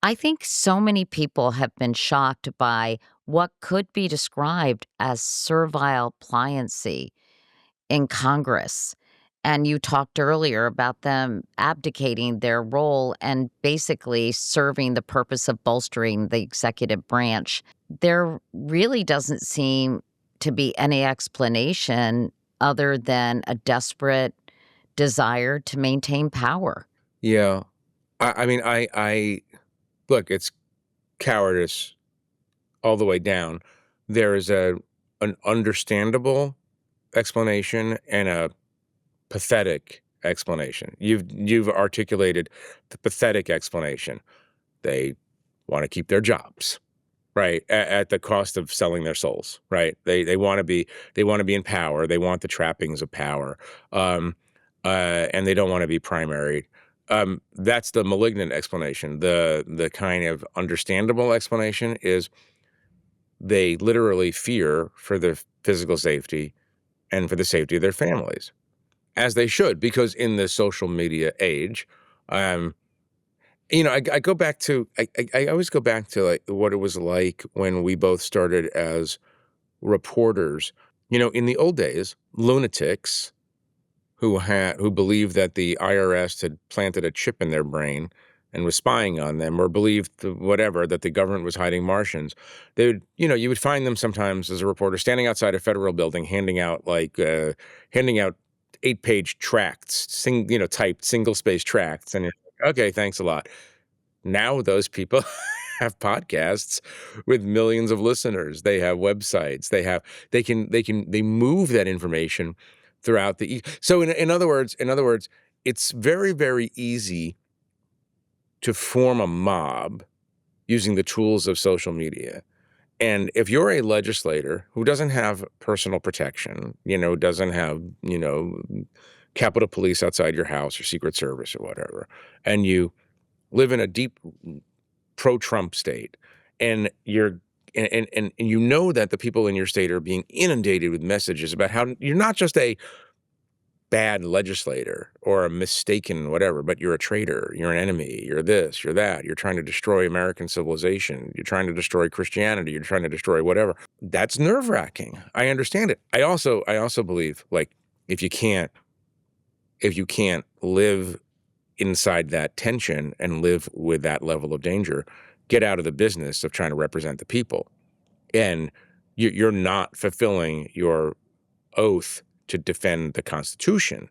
I think so many people have been shocked by what could be described as servile pliancy in Congress. And you talked earlier about them abdicating their role and basically serving the purpose of bolstering the executive branch. There really doesn't seem to be any explanation other than a desperate desire to maintain power. Yeah. I mean, I look, it's cowardice all the way down. There is an understandable explanation and a pathetic explanation. You've articulated the pathetic explanation. They want to keep their jobs, right? At the cost of selling their souls, right? They want to be in power. They want the trappings of power, and they don't want to be primaried. That's the malignant explanation. The kind of understandable explanation is they literally fear for their physical safety and for the safety of their families, as they should, because in the social media age, um, I go back to I always go back to like what it was like when we both started as reporters. In the old days, lunatics who believed that the IRS had planted a chip in their brain and was spying on them, or believed whatever, that the government was hiding Martians. You would find them sometimes as a reporter standing outside a federal building, handing out 8-page tracts, typed single-space tracts, and you're like, okay, thanks a lot. Now those people have podcasts with millions of listeners. They have websites. They move that information throughout so in other words, it's very, very easy to form a mob using the tools of social media. And if you're a legislator who doesn't have personal protection, doesn't have, Capitol Police outside your house or Secret Service or whatever, and you live in a deep pro-Trump state, and and you know that the people in your state are being inundated with messages about how you're not just a bad legislator or a mistaken whatever, but you're a traitor, you're an enemy, you're this, you're that, you're trying to destroy American civilization, you're trying to destroy Christianity, you're trying to destroy whatever. That's nerve-wracking. I understand it. I also believe, like, if you can't live inside that tension and live with that level of danger, get out of the business of trying to represent the people. And you're not fulfilling your oath to defend the Constitution.